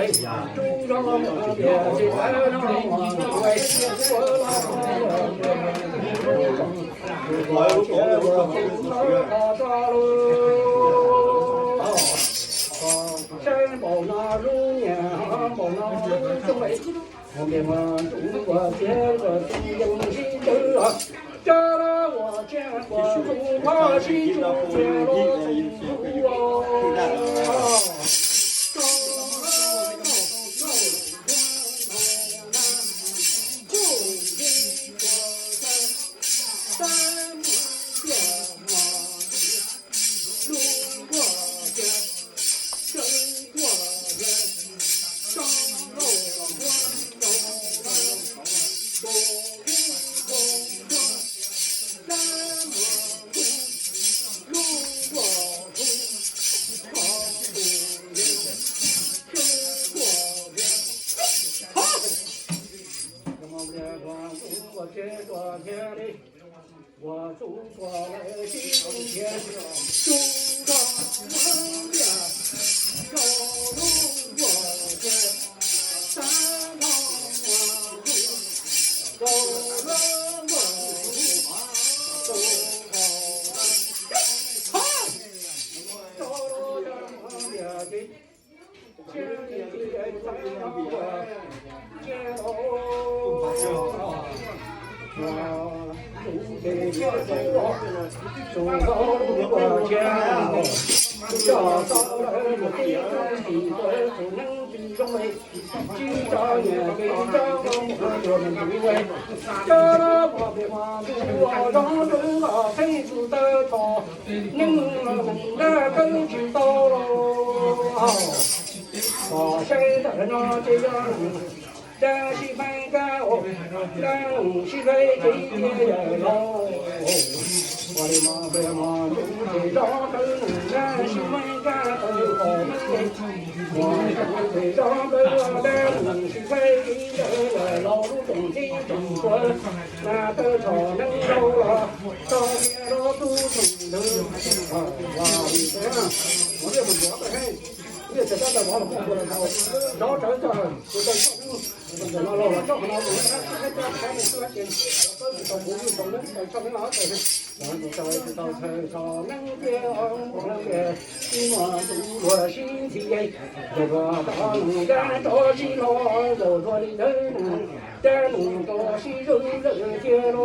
为，中朝我别是来让我为，我结果不抓路，山包那如年，包那如中为，我别问中国结果中英西德。这了我见过中华西中结罗中国。我祖国来今天，中朝王家高龙国家，三朝王子高龙国都好，走路让我了解，千里来三我接喽。中高我家，要到了我地方地位不能比中为，今朝也给朝我们诸位，这了我别忘我让中国飞出的头，能的更知道喽。我现在那这样。这是分干哦，正是为这些喽。我的妈别妈，中这张灯，正是分干都好美。我这张灯，正是为这些老路中的中国，那个超能手啊，到别了都中头。哇，你这样，我这不多的很。你这在完了不过来找，找就在那老了找不到我，还没出来钱，到不是到那找不到钱，然后找到菜上能变我也，希望中国新体验，这个大农家着急了，肉做的人，这农着急肉人接喽。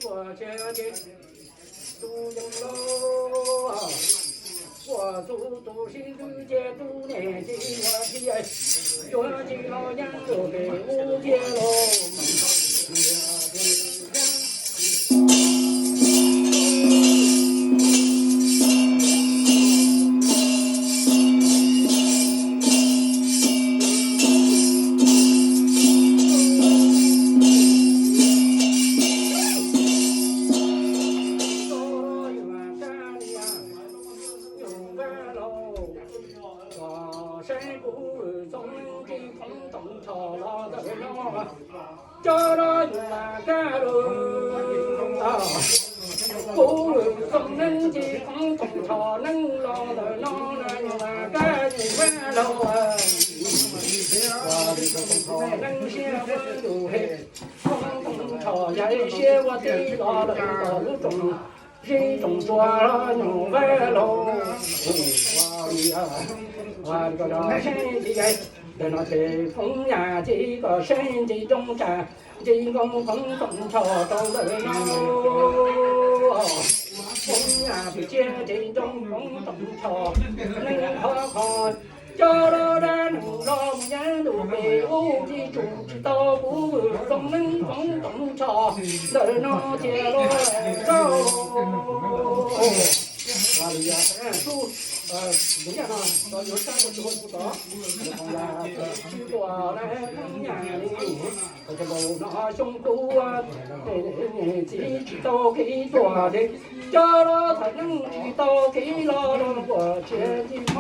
我家的都有喽，我祖先都结都年纪我的哎，我的老娘都给我结喽。这了那个喽啊，古松能的空中朝能老的老那个云喽啊，我的空朝能写我有黑，空朝也写我的老的道路中，心中做了牛歪喽，我的个身体哎。在那北风呀，这个山的中山，这个风中朝到了喽。风呀，不见这种风中朝，能好看。叫了人老年都被我的主知道不？总能风中朝，能接了招。啊，里啊，都怎么样啊？有三个时候不到，我呀，去过来公园里，我这路那胸口啊，自己都给做的，叫了才能知道给了我这的妈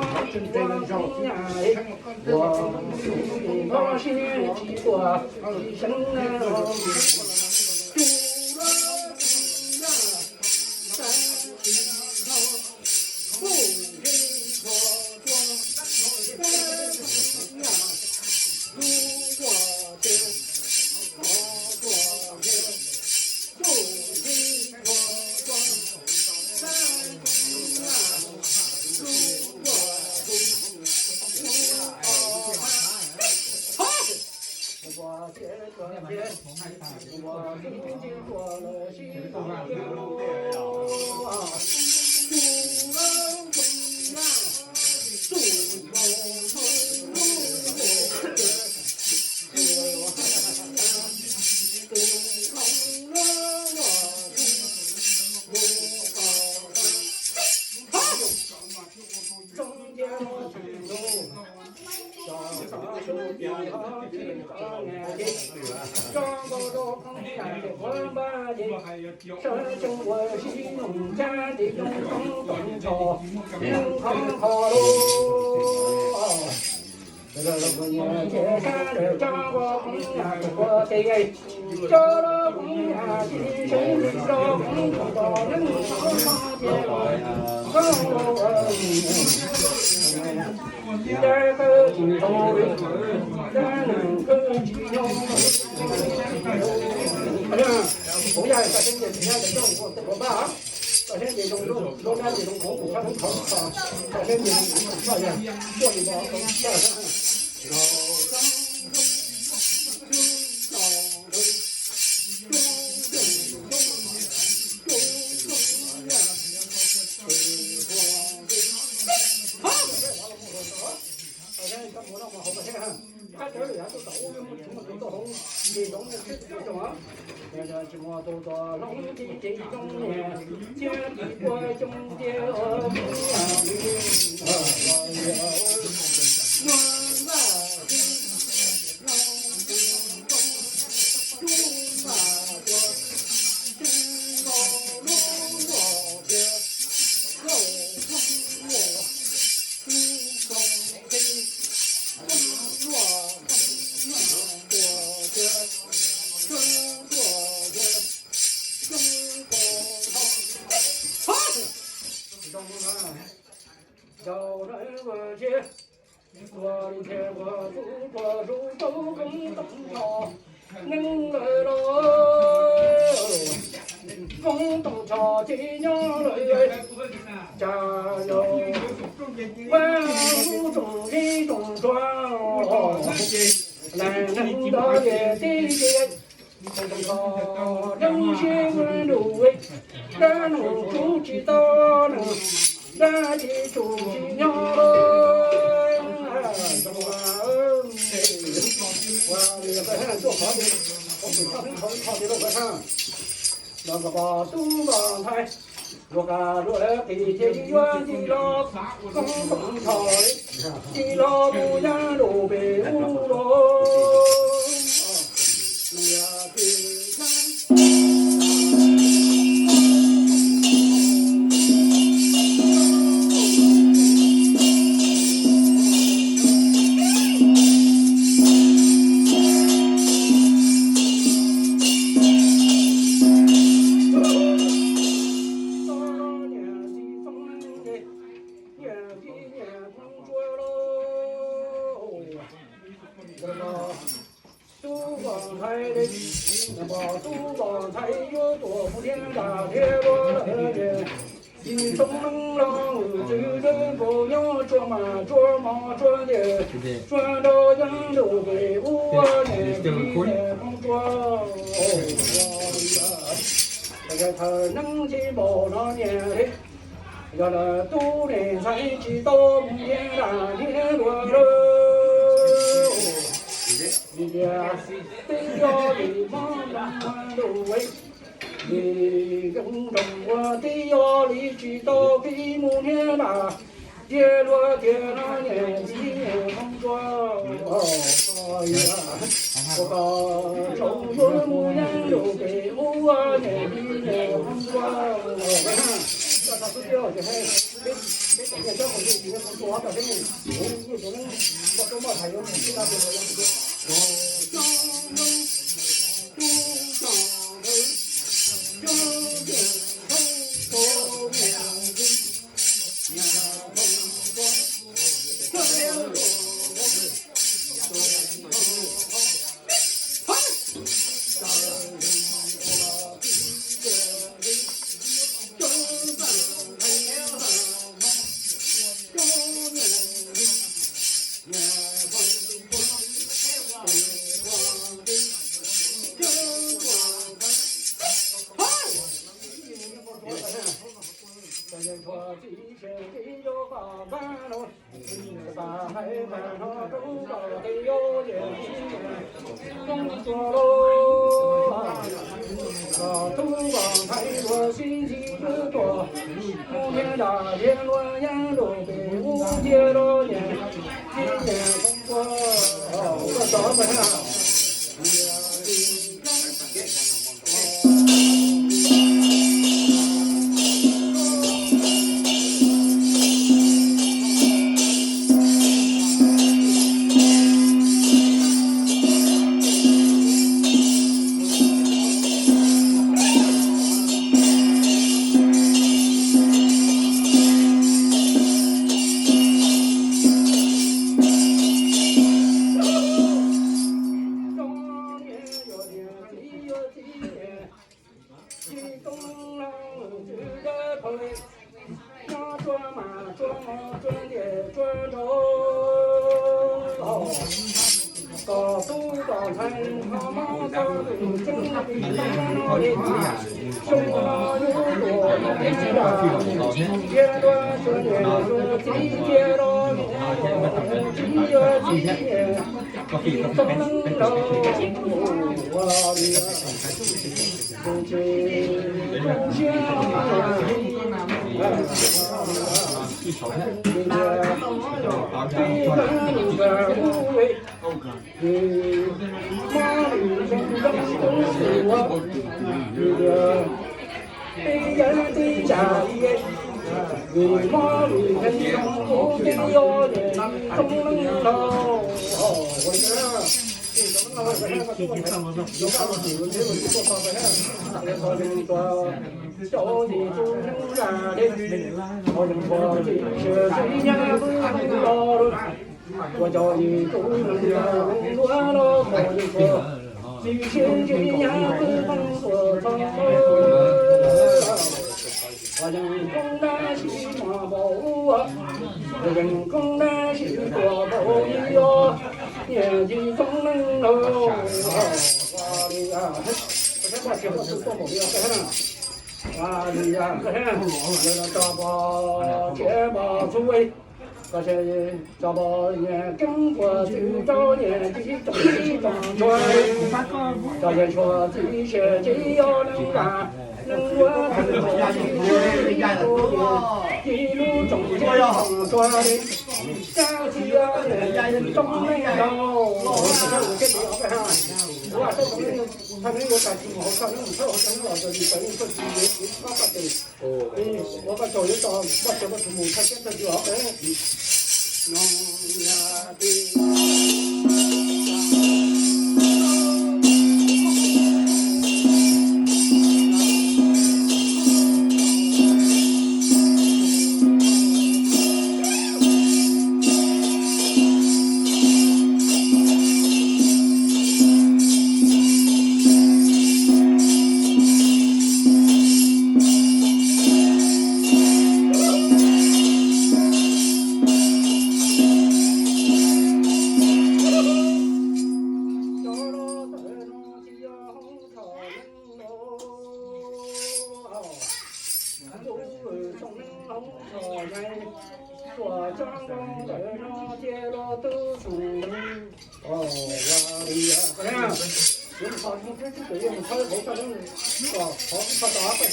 我公园我先去过一生啊。我这个天，我已经过了许多年啊，不能重来，不能重来。山中我西农家的东东东朝，人康好喽。这个姑娘街上的张国公呀，我得叫了公呀，今生的叫公到人康好街这个金头人，这能个金头公呀，这现在今天在中国这个吧。这些这种罗家这种功夫，他能考啊！这些这种少爷做一包都下山。我都做龙的这种年，家的我种的我不要你，我有人我见，我的天，我祖国如都更东朝，能来了，更东朝这样来，加油！万物中的中庄，男人到也得见。东朝人心温柔哎，咱能出去到能。那的主心鸟儿，我这个和尚做好的，我给他们好的了和尚，那个把东方台，若干若给这个远的老公公朝的老不然都被误了，呀对看。转到扬州北五年的工作，这个他能进保障年嘞，要那都人才知道明天那天多喽，你家得要的忙忙都为。你跟着我的腰里去到闭目念吧，叶落天那年纪年红妆，哎呀，我从我模样又给我年纪年红妆，这他是掉的还。这这这我就今天从多少这里，我可能我周末还有其他的活动。我叫你中国了好一个，你千金呀不放我长我人工那西马宝啊，人工那西多宝哟，年纪中能喽，哇哩呀，我先把节目做好了，再看，哇哩呀，再看，那大把节目诸位。这些这么年跟我去找年纪中的装装，这些说这些只要能干，能我跟着去一路中间装装的，家家人中能到，我这里要干啥？我说可能他们有感情好，可能他好像老的，你等于说是也他发的，我把教育到我这个父母，他现在就要干。农呀的。我张公在那接了都是哦，哇哩呀，怎么样？用啥用这这个用它头上用好它打不开，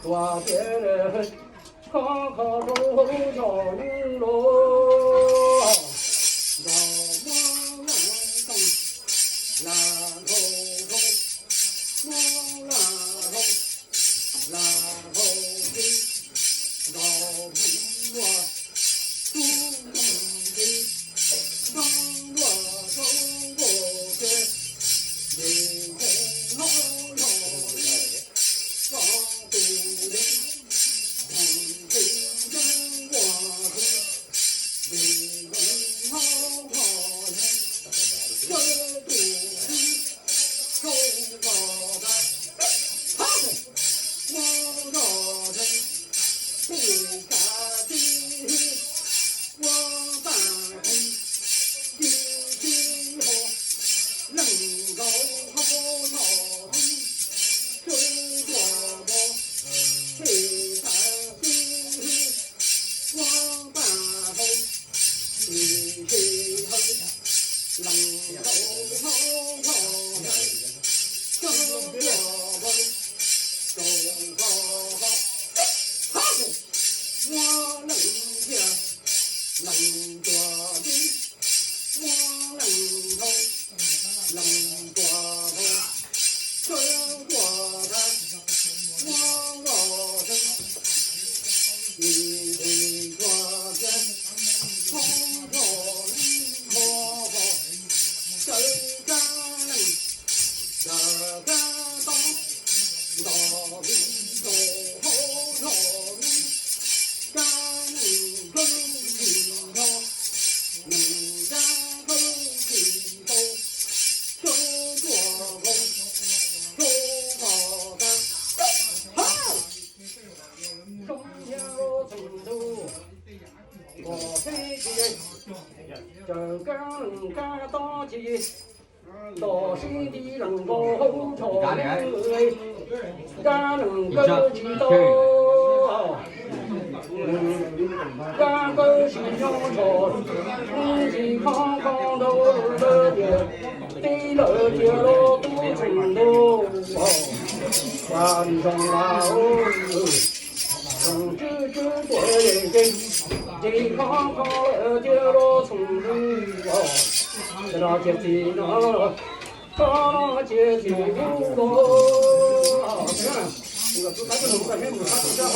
我的呀。能干到起，到西的人高红潮人干能够起到。干个西洋草，西康康头了的，对了接了不成头，山上啊哦，从这多人间，西康康了接了成头，这那接起那，那接起不多，你看，这个都还不能在面部上走下哦。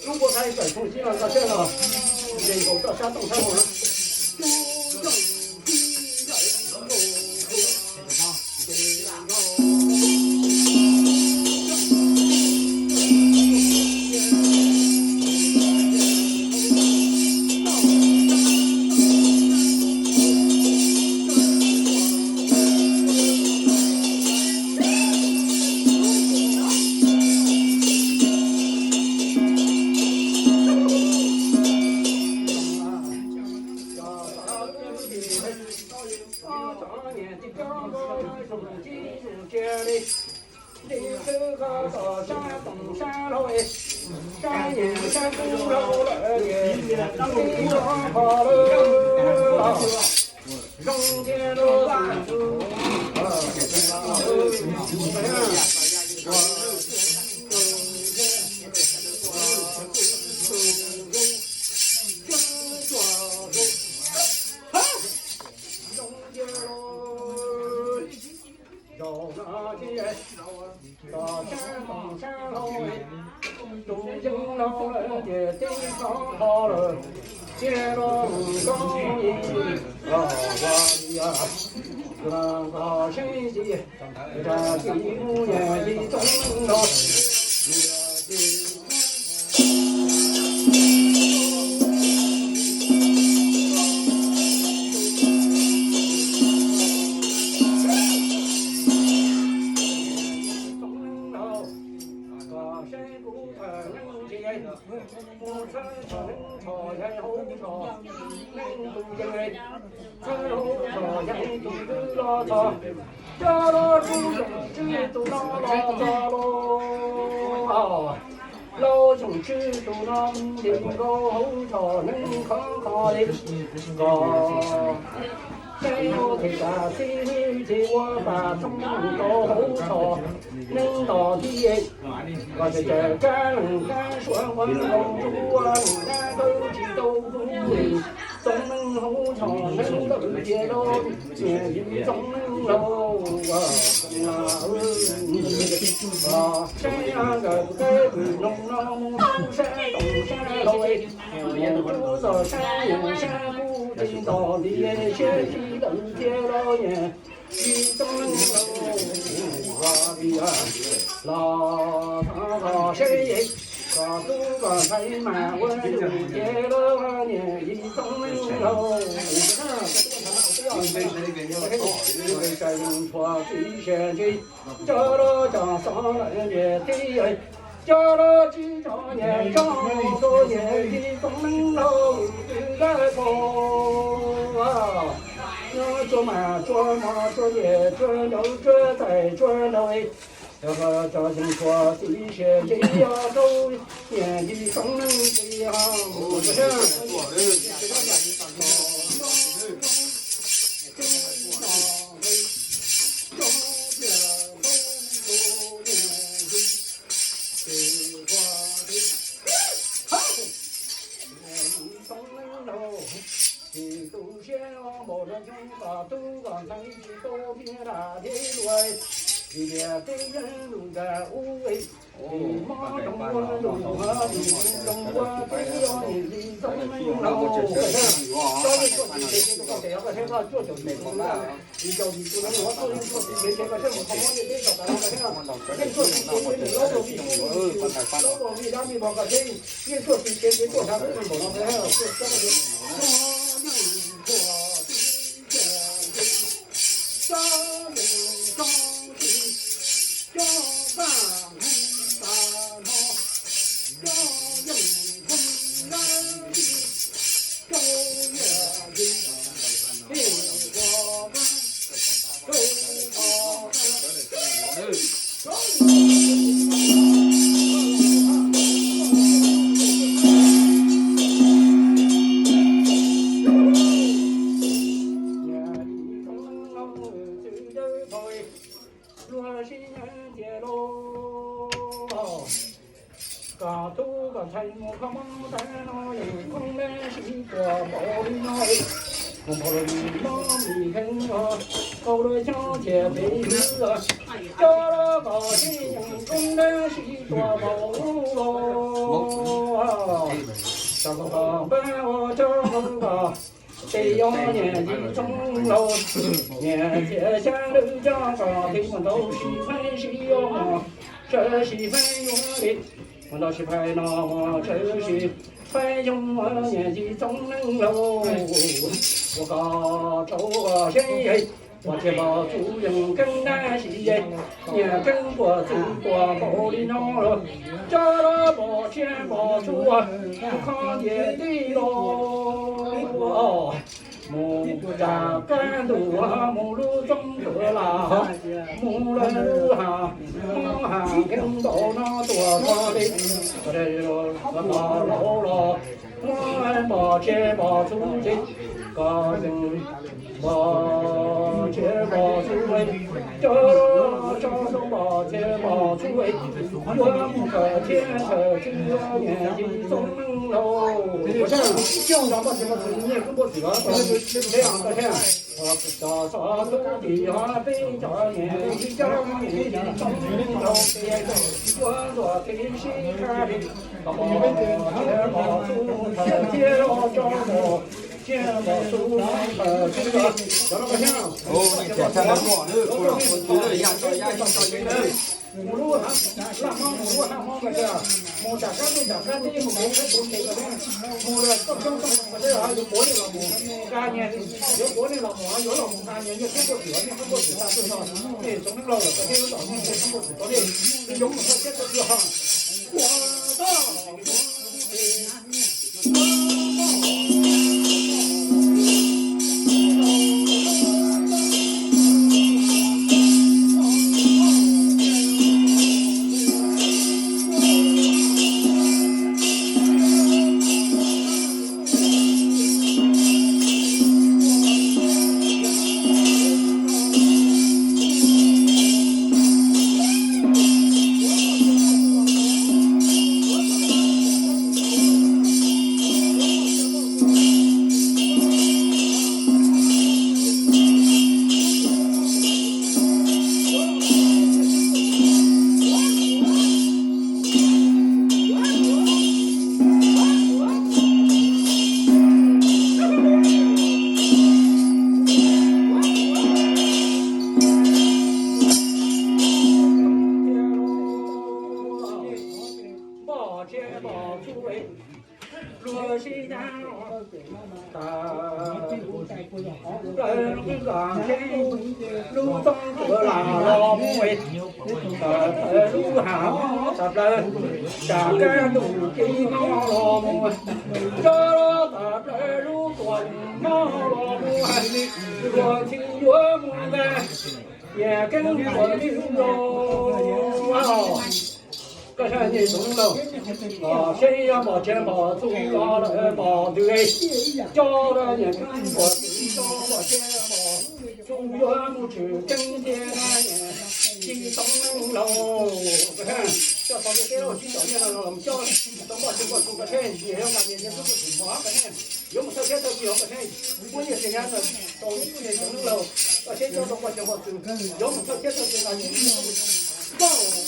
如果他一转从西安到这了，人口到山东山东了。老兄知道那天高潮能看看的高，谁要听他听听我把从高潮能到底，我在这干说我公主啊，那都知道不会。东门后场能够接到，夜雨中楼啊，山呀个在弄弄山东山头哎，沿不着山呀山不知道的先去等接到呢。一东楼啊的啊，老他谁？个都个才满我有接了年一中楼，为山坡最先进，叫了张上来的对哎，叫了几张年张个年一中楼对个头啊，我做嘛做也做牛做在做牛哎。这个赵金说这些这呀都年纪上能这样，我这一点被人路的无为，马中我路和你中我被要你的中门路，所以说这个这个这个做就没错了。你叫你做人我做人做这个这个好我也得找到个这样，你做这个老多比老多比咱们包个钱，你做这些做啥都是不能的，做这个。这要年纪中老，年节下楼家家庭们都是分析哟，这是分用的，我倒是拍那么这是分用我年纪中老，我搞走个谁？我这把主人更难洗耶，也跟我走过保利鸟了，这了把钱把出啊，不看见的喽。木扎干路啊，木路中得啦，木路哈，木哈跟到那多少的，我这个老了，我把钱把出去，个人把钱把出去，这把钱把出去，我不可天车只有年纪中喽。我想叫咱们什么你也跟我这个。这样的天，我不叫啥土地啊，北家年纪家年纪中老别个，我做天西看的，我这把树头接了着我，接了树头这个，叫那个天。哦，你别看那光，我这压到。母鹿还那么母鹿还么个的，母家干的家干的，母还不这个的，母的都生我这还有国内老母，干年有国内老母啊，有老母干年就中国人，中国人他至少对中国老人这些老母对中国人国内有母这个是哈，我路中得啦老母哎，路下十人，下干路给我老母，这大这路过毛老母哎，我听我母哎，也跟我溜哟。这是你懂了，谁也没见过，走了来把对，叫了也跟我走，叫我见过。中原不知正天那年，西东楼，叫房子盖了，去小年了，我们叫等我经过出个天，也要俺年年都不出马个天，有么条件都不要个天，我也这样的，到一年中楼，而且叫到我经过出，有么条件都是俺年年都不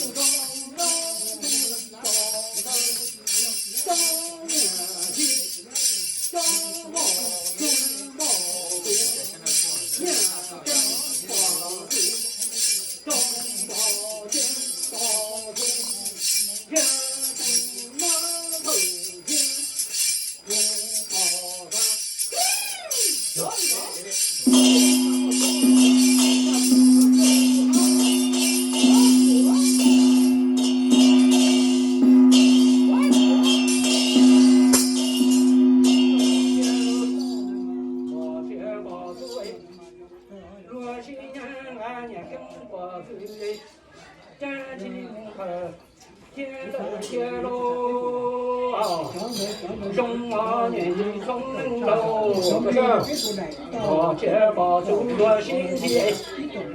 我且把中国新体，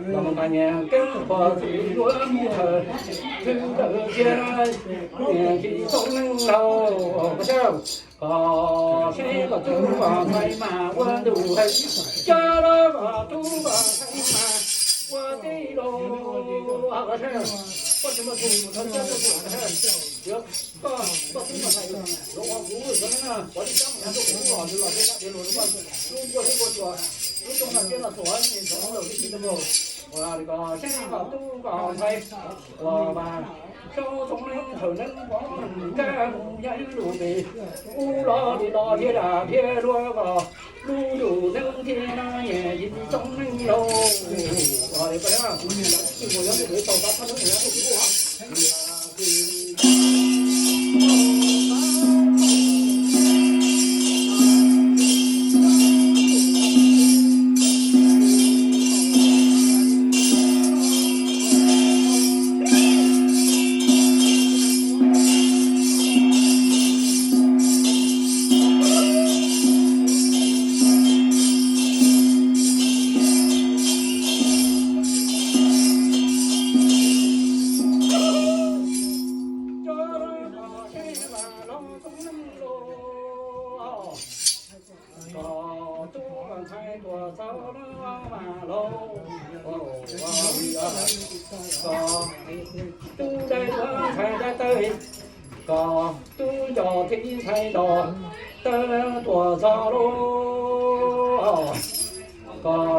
龙半年跟我最多木头，土豆尖，年纪中能老不少。谁个中华太慢，我都还加了个中华太慢，我的路啊个是。我什么土他家的土他有把中国才有，龙王古可能啊，我的家母都很好，就老在那边路上，如果说，如果那边的船你从楼梯的不，我那个现在个都刚才，我们手中人头能光干无言路北，古老的大铁大铁罗个。路路能听那眼睛中能漏，我的不了，我要不会到达他能也不给我。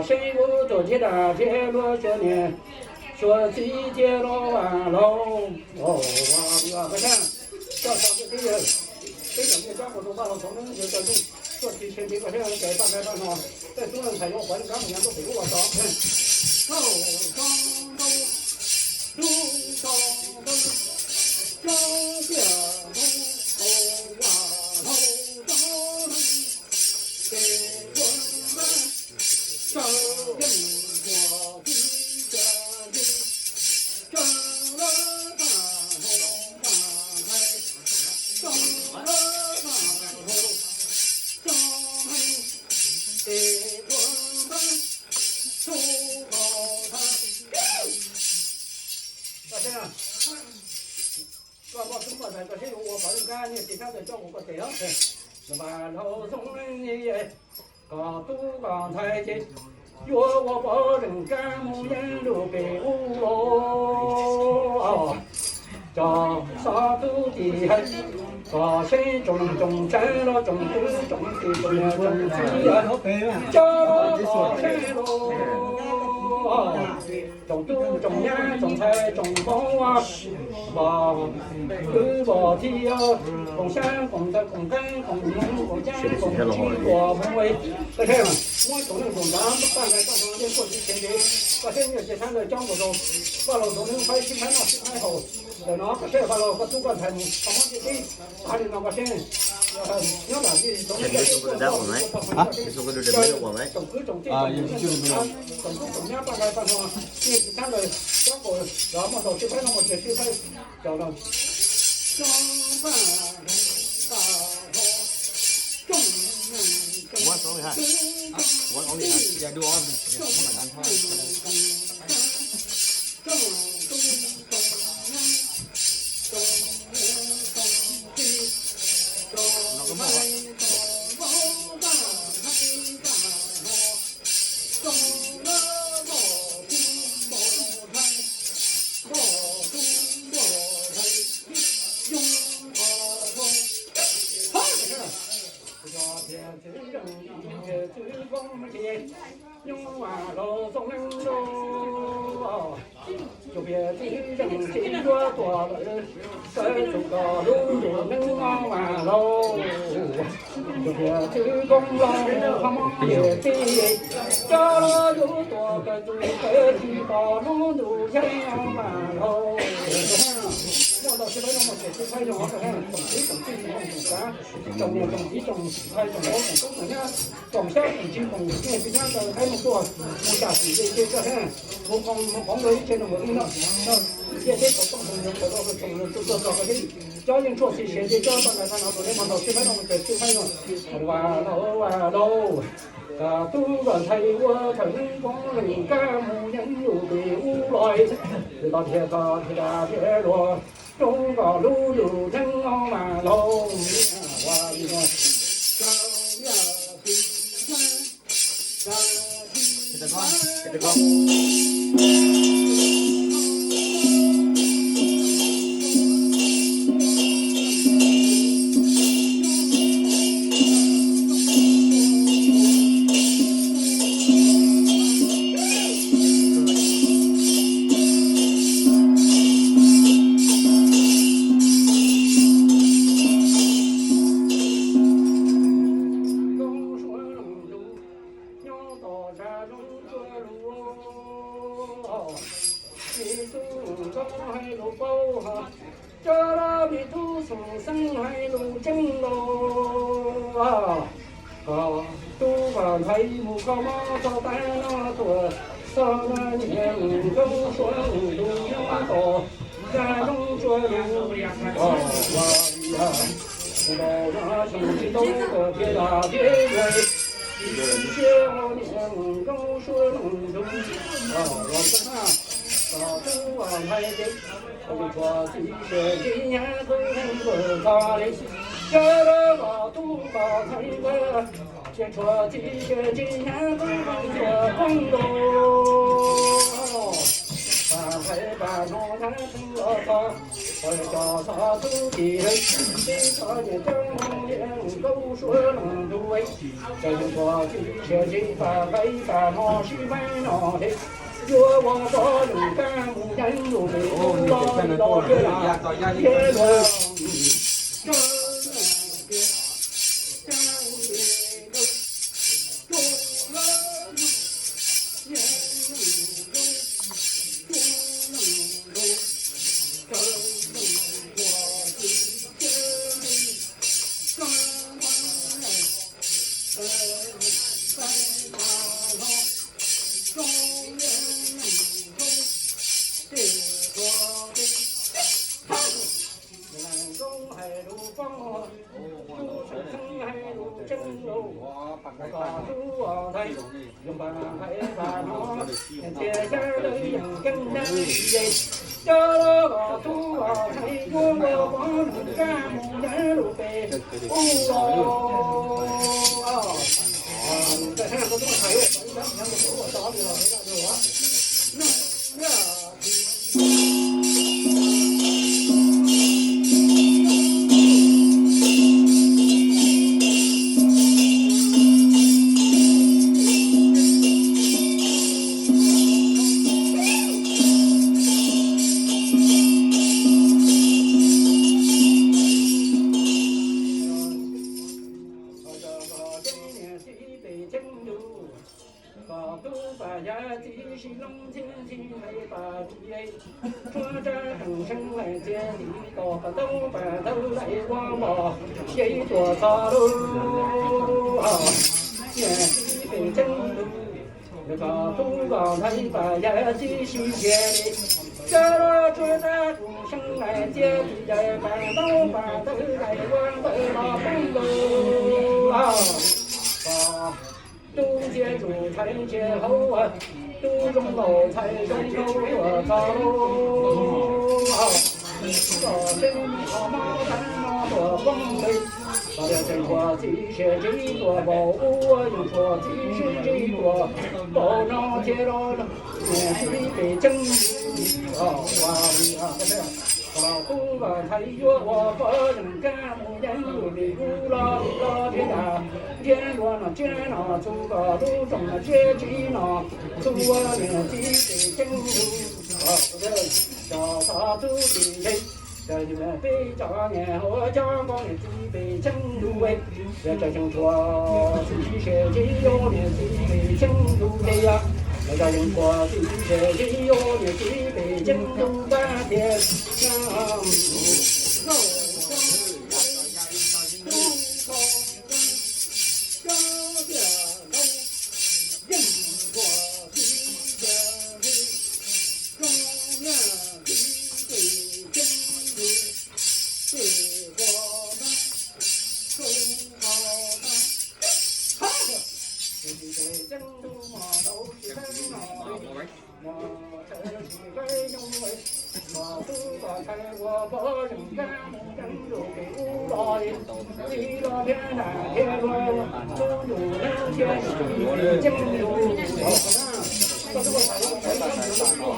谁不做起大铁罗这年，说起铁罗完喽，我不想，叫啥子这个，这个你讲过多把了，从那就这种说起前这个这样改办哈，在中人采用环干年都给我找，走上路，路上路，高下路，头啊头上路，给我们。少人我的家里，长了大红大海，长了大红大海，给我们出好汉。大家，我中国在这些我把人干，你其他的叫我个这样子，是吧？老总人也。高度刚才见，若我保证干木人路北无喽，叫啥都的很，把谁种占了种的种的种呀种的，叫把谁喽。种豆种芽种菜种黄啊，把绿把地啊，种山种的种根种农种江种青果红为，这些嘛，我种能种咱大概上上年过去前年，把现在这三个江湖中，把老种能快去看那去看好，在那个这把老个主管才能，他们这里哪里那个先。要哪里种的啊？你说个这没有我们啊，也是就是没有。种样大概办法，你看到小伙然后到去拍那么去拍，叫了。双半大头，众人。我说。only hat. One only hat. Yeah, do all of them. Yeah, không phải ăn thôi. Nó có màu ạ. nhưng mà lo sông năng lô就别听人听我多了，这种个路路能往嘛喽，就别去公路他妈也得，家了有多个路个地道路路向嘛喽。我到现在我们这块用我看种地种地种啥，种地种地种菜种我种都能呀，种下种金种，因为这样的还能做，我下去这个我黄了以前的我听到，这些搞种种我都是种了做个这教人做这些教大家看到昨天看到这块我们这块用，哇喽。都个thấy我成功人家无人有被无来，直到天高天大天落，中高路路真奥马路，哇一个高呀平山，Hit the gong. Hit the gong. thấy mù có mò cho ta nó tuổi sao na nhìn câu xuân đủ nó tổ ra trong chùa đủ và đồ ra trong chỉ đâu có kia là thế này chia niệm câu xuân đủ và ta tu vào hay đấy vì cho chỉ để chỉ nhớ thương vợ ta đấy cho đó tu vào thấy vợ chỉ cho chỉ nhớ thương vợ con đồ bà thấy bà nó thấy thương ở ta rồi cho sao tu chỉ đấy chỉ cho những trong những câu xuân đủ ấy cho chỉ bà thấy bà nó chỉ mấy nó đấy chúa vong có đừng ca mùng đánh đủ để không lo kia là kia là dùng bằng phải và nó chia sẻ đời dần kinh năng gì cho nó tu vào thấy chúa vào có ca mùng đá đủ về cái hàng tôi cũng thấy rồi đó nhắm một chỗ đó rồi giấy của ta đâu nhà đi về chân đâu để có tu vào thấy và giá trị sự về cho nó cho ta cùng sinh này chia thì đời mà đâu mà tới này quan tới nó không đâu 啊，都接住财接后啊，都中楼财中头我早喽啊，这真好马山马多风雷。大家真说几些几多宝物，我又说几十几多宝上接着了，几杯真啊哇哩啊个这。老公个太岳我不能干，木人路里路啦啦的呀，见着那见那走个路中那接近那，走我年纪的真路啊个小啥都的嘞。这你们北家年和家光的几杯真路哎，这正说几些几有年几杯真路的呀。大家用过几些几有的几杯真路半天香肉我不人干人肉给乌拉的，一个天南天北，中有人天地经有到这个台上台上有不好，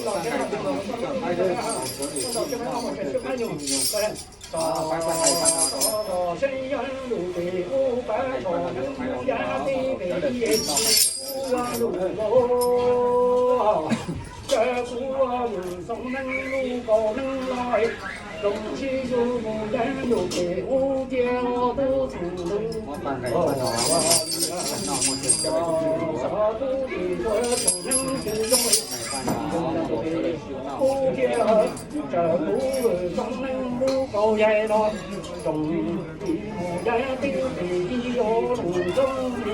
到这边到这边我先去看牛，到深渊路北五百朝人家的北野乌啊路哦。这国有送能路高能来，东西有不人有给无边我都从路哦啥都的我从能是中无边这国送能路高野了，中的不人的北有路中的。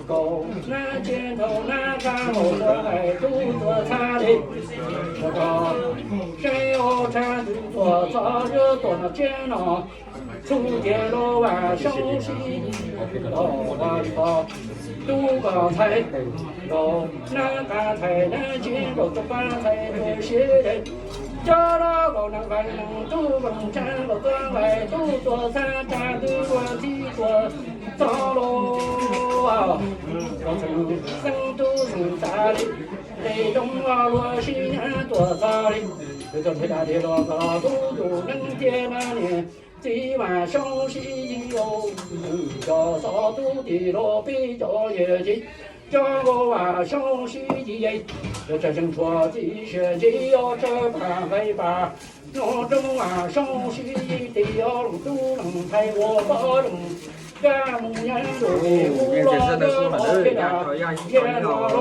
狗那肩头那干我的爱肚子擦的，那个谁要缠我早就多那肩囊，出街路晚上西我操，都刚才有那刚才那肩头就刚才这些人。家了高能反能都能站个关外都做三站都做几个糟喽啊！我曾生都生啥的，雷东啊罗西年多啥的，这个大的罗个都能接那年。今晚上西有叫啥都的罗比较也急。叫我晚上洗衣，这正说几学期要这办为吧？我这晚上洗衣的要都能陪我保证，干木人都不老的好给他也老喽。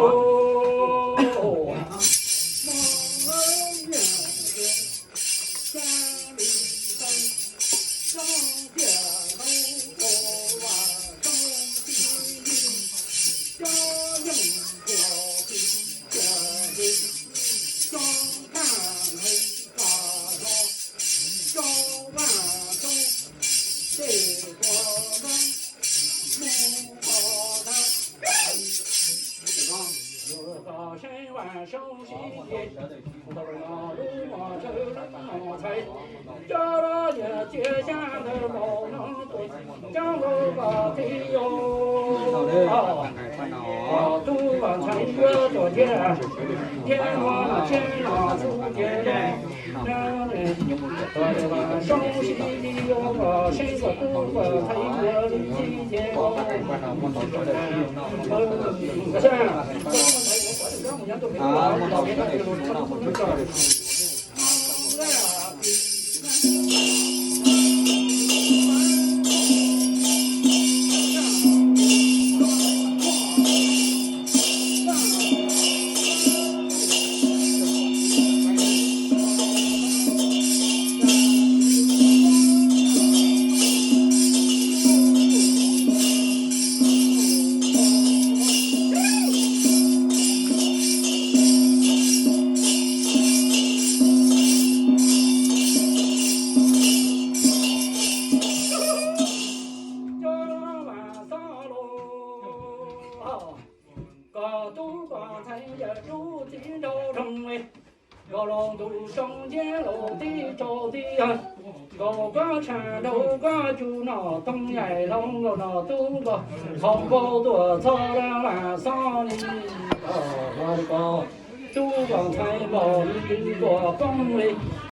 晚上洗衣，到了路马车上菜，叫了也接下的老能多，叫我把的哟，都往才越多见，天花天老出见的，双喜的有个谁个都个才越理解我，可是，我们才有我这个母羊都没有，老年的这个他不能干。高龙都中间落地着地啊，高个山头个就那东来龙个那东个，红包多草了晚上里，我的个，珠光财宝一个风雷。